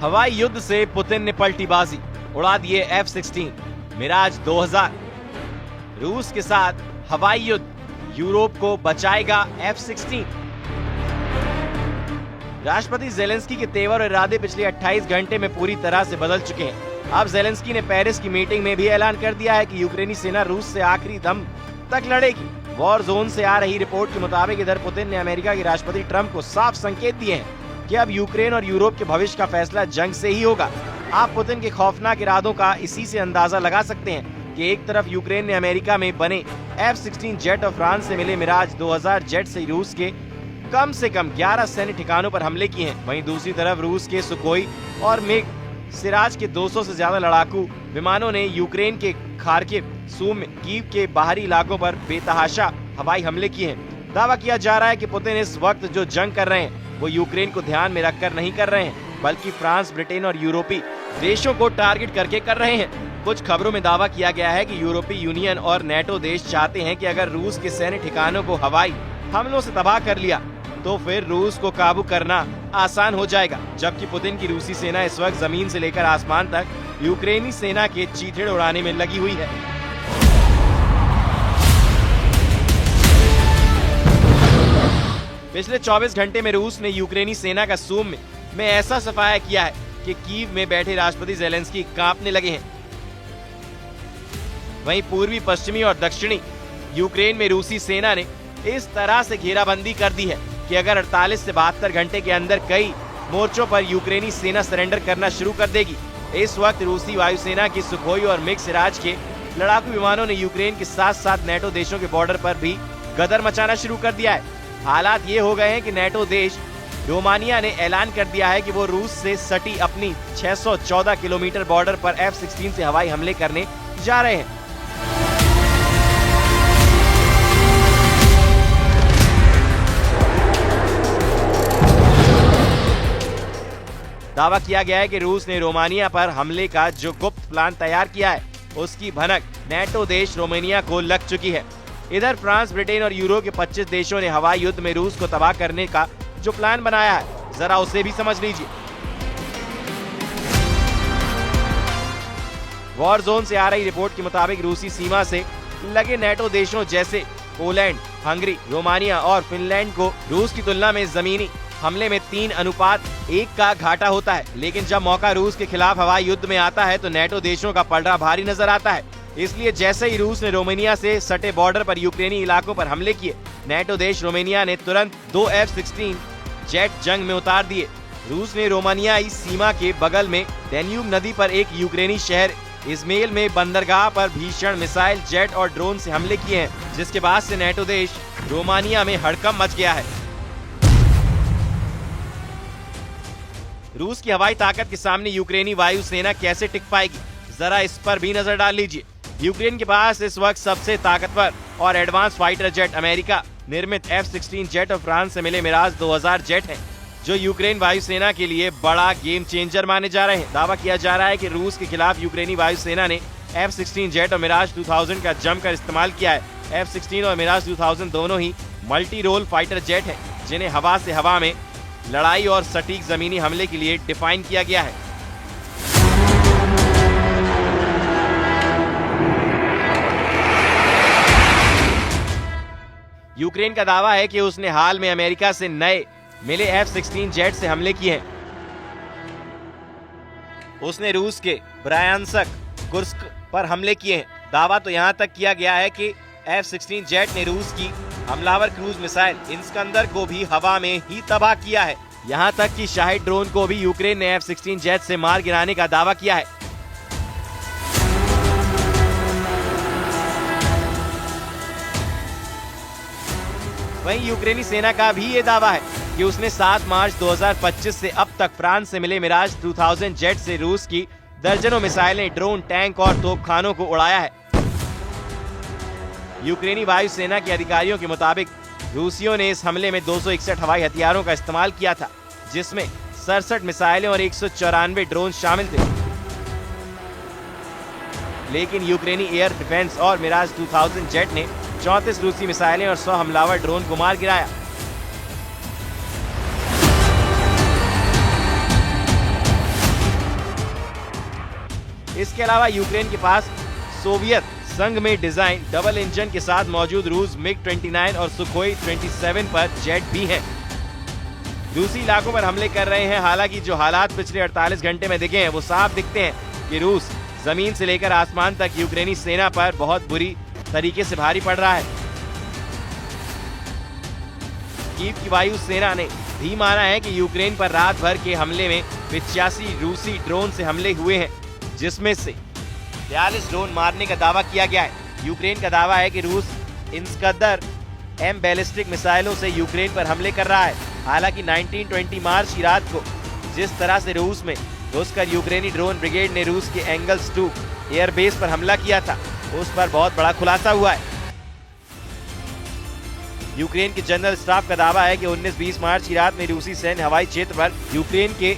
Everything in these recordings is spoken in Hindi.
हवाई युद्ध से पुतिन ने पलटी बाजी, उड़ा दिए F-16 मिराज 2000। रूस के साथ हवाई युद्ध, यूरोप को बचाएगा F-16। राष्ट्रपति जेलेंस्की के तेवर और इरादे पिछले 28 घंटे में पूरी तरह से बदल चुके हैं। अब जेलेंस्की ने पेरिस की मीटिंग में भी ऐलान कर दिया है कि यूक्रेनी सेना रूस से आखिरी दम तक लड़ेगी। वॉर जोन से आ रही रिपोर्ट के मुताबिक इधर पुतिन ने अमेरिका के राष्ट्रपति ट्रंप को साफ संकेत दिए हैं कि अब यूक्रेन और यूरोप के भविष्य का फैसला जंग से ही होगा। आप पुतिन के खौफनाक इरादों का इसी से अंदाजा लगा सकते हैं कि एक तरफ यूक्रेन ने अमेरिका में बने F-16 जेट और फ्रांस से मिले मिराज 2000 जेट से रूस के कम से कम 11 सैन्य ठिकानों पर हमले किए हैं। वहीं दूसरी तरफ रूस के सुखोई और मिग सिराज के 200 से ज्यादा लड़ाकू विमानों ने यूक्रेन के खार्किव, सूमी, कीव के बाहरी इलाकों पर बेतहाशा हवाई हमले किए हैं। दावा किया जा रहा है कि पुतिन इस वक्त जो जंग कर रहे हैं वो यूक्रेन को ध्यान में रखकर नहीं कर रहे हैं, बल्कि फ्रांस, ब्रिटेन और यूरोपीय देशों को टारगेट करके कर रहे हैं। कुछ खबरों में दावा किया गया है कि यूरोपीय यूनियन और नेटो देश चाहते हैं कि अगर रूस के सैन्य ठिकानों को हवाई हमलों से तबाह कर लिया तो फिर रूस को काबू करना आसान हो जाएगा। जबकि पुतिन की रूसी सेना इस वक्त जमीन से लेकर आसमान तक यूक्रेनी सेना के चीथड़े उड़ाने में लगी हुई है। पिछले 24 घंटे में रूस ने यूक्रेनी सेना का सूमी में ऐसा सफाया किया है कि कीव में बैठे राष्ट्रपति जेलेंस्की कांपने लगे हैं। वहीं पूर्वी, पश्चिमी और दक्षिणी यूक्रेन में रूसी सेना ने इस तरह से घेराबंदी कर दी है कि अगर 48 से 72 घंटे के अंदर कई मोर्चों पर यूक्रेनी सेना सरेंडर करना शुरू कर देगी। इस वक्त रूसी वायुसेना की सुखोई और मिग सिराज के लड़ाकू विमानों ने यूक्रेन के साथ साथ नेटो देशों के बॉर्डर पर भी गदर मचाना शुरू कर दिया है। हालात ये हो गए हैं कि नेटो देश रोमानिया ने ऐलान कर दिया है कि वो रूस से सटी अपनी 614 किलोमीटर बॉर्डर पर F-16 से हवाई हमले करने जा रहे हैं। दावा किया गया है कि रूस ने रोमानिया पर हमले का जो गुप्त प्लान तैयार किया है उसकी भनक नेटो देश रोमानिया को लग चुकी है। इधर फ्रांस, ब्रिटेन और यूरोप के 25 देशों ने हवाई युद्ध में रूस को तबाह करने का जो प्लान बनाया है, जरा उसे भी समझ लीजिए। वॉर जोन से आ रही रिपोर्ट के मुताबिक रूसी सीमा से लगे नेटो देशों जैसे पोलैंड, हंगरी, रोमानिया और फिनलैंड को रूस की तुलना में जमीनी हमले में 3:1 का घाटा होता है। लेकिन जब मौका रूस के खिलाफ हवाई युद्ध में आता है तो नेटो देशों का पलड़ा भारी नजर आता है। इसलिए जैसे ही रूस ने रोमानिया से सटे बॉर्डर पर यूक्रेनी इलाकों पर हमले किए, नेटो देश रोमानिया ने तुरंत 2 F-16 जेट जंग में उतार दिए। रूस ने रोमानियाई सीमा के बगल में डैन्यूब नदी पर एक यूक्रेनी शहर इज़मेल में बंदरगाह पर भीषण मिसाइल, जेट और ड्रोन से हमले किए हैं, जिसके बाद से नेटो देश रोमानिया में हड़कंप मच गया है। रूस की हवाई ताकत के सामने यूक्रेनी वायुसेना कैसे टिक पाएगी, जरा इस पर भी नजर डाल लीजिए। यूक्रेन के पास इस वक्त सबसे ताकतवर और एडवांस फाइटर जेट अमेरिका निर्मित F-16 जेट और फ्रांस से मिले मिराज 2000 जेट हैं, जो यूक्रेन वायुसेना के लिए बड़ा गेम चेंजर माने जा रहे हैं। दावा किया जा रहा है कि रूस के खिलाफ यूक्रेनी वायुसेना ने F-16 जेट और मिराज 2000 का जमकर इस्तेमाल किया है। F-16 और मिराज 2000 दोनों ही मल्टी रोल फाइटर जेट हैं, जिन्हें हवा से हवा में लड़ाई और सटीक जमीनी हमले के लिए डिफाइन किया गया है। यूक्रेन का दावा है कि उसने हाल में अमेरिका से नए मिले F-16 जेट से हमले किए हैं। उसने रूस के ब्रायांस्क, कुर्स्क पर हमले किए हैं। दावा तो यहां तक किया गया है कि F-16 जेट ने रूस की हमलावर क्रूज मिसाइल इस्कंदर को भी हवा में ही तबाह किया है। यहां तक कि शाहिद ड्रोन को भी यूक्रेन ने F-16 जेट से मार गिराने का दावा किया है। वहीं यूक्रेनी सेना का भी ये दावा है कि उसने 7 मार्च 2025 से अब तक फ्रांस से मिले मिराज 2000 जेट से रूस की दर्जनों मिसाइलें, ड्रोन, टैंक और तोपखानों को उड़ाया है। यूक्रेनी वायुसेना के अधिकारियों के मुताबिक रूसियों ने इस हमले में 261 हवाई हथियारों का इस्तेमाल किया था, जिसमें 67 मिसाइलें और 194 ड्रोन शामिल थे। लेकिन यूक्रेनी एयर डिफेंस और मिराज 2000 जेट ने 34 रूसी मिसाइलें और 100 हमलावर ड्रोन को मार गिराया। इसके अलावा यूक्रेन के पास सोवियत संघ में डिजाइन डबल इंजन के साथ मौजूद रूस मिग-29 और सुखोई 27 पर जेट भी हैं। रूसी इलाकों पर हमले कर रहे हैं। हालांकि जो हालात पिछले 48 घंटे में दिखे हैं वो साफ दिखते हैं कि रूस जमीन से लेकर आसमान तक यूक्रेनी सेना पर बहुत बुरी तरीके से भारी पड़ रहा है। कीव की वायु सेना ने भी माना है कि यूक्रेन पर रात भर के हमले में 85 रूसी ड्रोन से हमले हुए हैं, जिसमें से 42 ड्रोन मारने का दावा किया गया है। यूक्रेन का दावा है कि रूस इस्कंदर M बैलिस्टिक मिसाइलों से यूक्रेन पर हमले कर रहा है। हालांकि 19-20 मार्च की रात को जिस तरह से रूस में घुसकर यूक्रेनी ड्रोन ब्रिगेड ने रूस के एंगल्स 2 एयरबेस पर हमला किया था, उस पर बहुत बड़ा खुलासा हुआ है। यूक्रेन के जनरल स्टाफ का दावा है कि 19-20 मार्च की रात में रूसी सैन्य हवाई क्षेत्र पर यूक्रेन के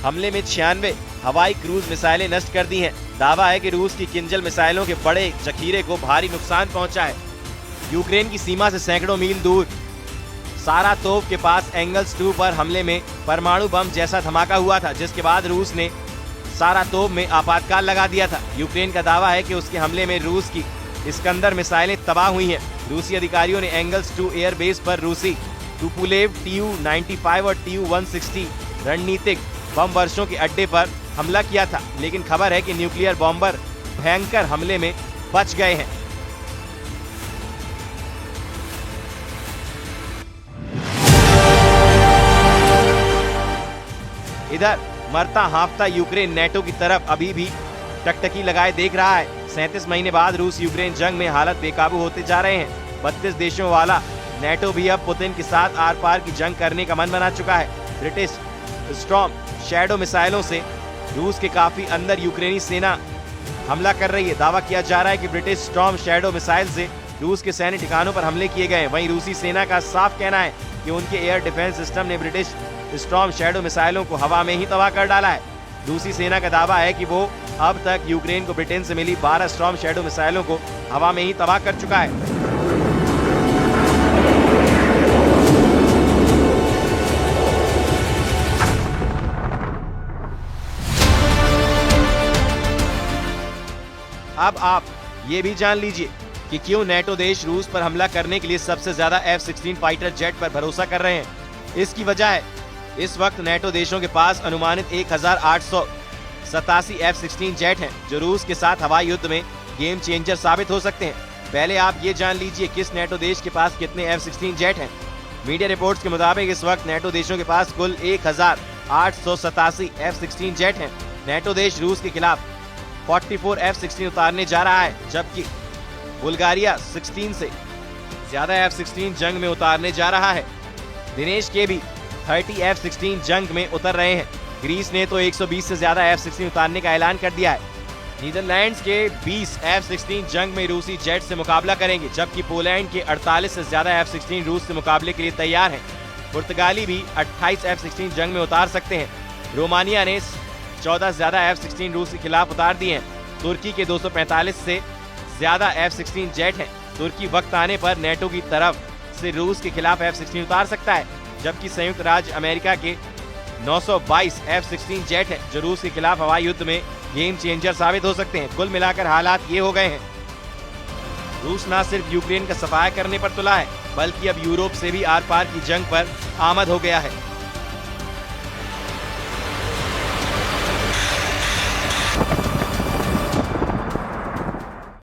हमले में 96 हवाई क्रूज मिसाइलें नष्ट कर दी हैं। दावा है कि रूस की किंजल मिसाइलों के बड़े जखीरे को भारी नुकसान पहुंचा है। यूक्रेन की सीमा से सैकड़ों मील दूर सारातोव के पास एंगल्स 2 पर हमले में परमाणु बम जैसा धमाका हुआ था, जिसके बाद रूस ने सारातोव में आपातकाल लगा दिया था। यूक्रेन का दावा है कि उसके हमले में रूस की इस्कंदर मिसाइलें तबाह हुई हैं। रूसी अधिकारियों ने एंगल्स 2 एयरबेस पर रूसी तुपोलेव Tu-95 और Tu-160 रणनीतिक बम वर्षों के अड्डे पर हमला किया था, लेकिन खबर है कि न्यूक्लियर बॉम्बर भयंकर हमले में बच गए हैं। इधर मरता हाँफता यूक्रेन नेटो की तरफ अभी भी टकटकी लगाए देख रहा है। 37 महीने बाद रूस यूक्रेन जंग में हालत बेकाबू होते जा रहे हैं। 32 देशों वाला नेटो भी अब पुतिन के साथ आर पार की जंग करने का मन बना चुका है। ब्रिटिश स्टॉर्म शैडो मिसाइलों से रूस के काफी अंदर यूक्रेनी सेना हमला कर रही है। दावा किया जा रहा है कि ब्रिटिश स्टॉर्म शैडो मिसाइल से रूस के सैन्य ठिकानों पर हमले किए गए। वहीं रूसी सेना का साफ कहना है कि उनके एयर डिफेंस सिस्टम ने ब्रिटिश स्टॉर्म शैडो मिसाइलों को हवा में ही तबाह कर डाला है। रूसी सेना का दावा है कि वो अब तक यूक्रेन को ब्रिटेन से मिली 12 स्टॉर्म शैडो मिसाइलों को हवा में ही तबाह कर चुका है। अब आप ये भी जान लीजिए कि क्यों नेटो देश रूस पर हमला करने के लिए सबसे ज्यादा F-16 फाइटर जेट पर भरोसा कर रहे हैं। इसकी वजह है इस वक्त नेटो देशों के पास अनुमानित 1887 F-16 जेट हैं, जो रूस के साथ हवाई युद्ध में गेम चेंजर साबित हो सकते हैं। पहले आप ये जान लीजिए किस नेटो देश के पास कितने F-16 जेट हैं। मीडिया रिपोर्ट्स के मुताबिक इस वक्त नेटो देशों के पास कुल 1887 F-16 जेट हैं। नेटो देश रूस के खिलाफ 44 F-16 उतारने जा रहा है, जबकि बुल्गारिया 16 से ज्यादा F-16 जंग में उतारने जा रहा है। दिनेश के भी 30 F-16 जंग में उतर रहे हैं। ग्रीस ने तो 120 से ज्यादा F-16 उतारने का ऐलान कर दिया है। नीदरलैंड्स के 20 F-16 जंग में रूसी जेट से मुकाबला करेंगे, जबकि पोलैंड के 48 से ज्यादा F-16 रूस से मुकाबले के लिए तैयार हैं। पुर्तगाली भी 28 F-16 जंग में उतार सकते हैं। रोमानिया ने 14 से ज्यादा F-16 रूस के खिलाफ उतार दिए हैं। तुर्की के 245 से ज्यादा F-16 जेट हैं। तुर्की वक्त आने पर नेटो की तरफ से रूस के खिलाफ F-16 उतार सकता है, जबकि संयुक्त राज्य अमेरिका के 922 F-16 जेट हैं, जो रूस के खिलाफ हवाई युद्ध में गेम चेंजर साबित हो सकते हैं। कुल मिलाकर हालात ये हो गए हैं, रूस न सिर्फ यूक्रेन का सफाया करने पर तुला है, बल्कि अब यूरोप से भी आर पार की जंग पर आमद हो गया है।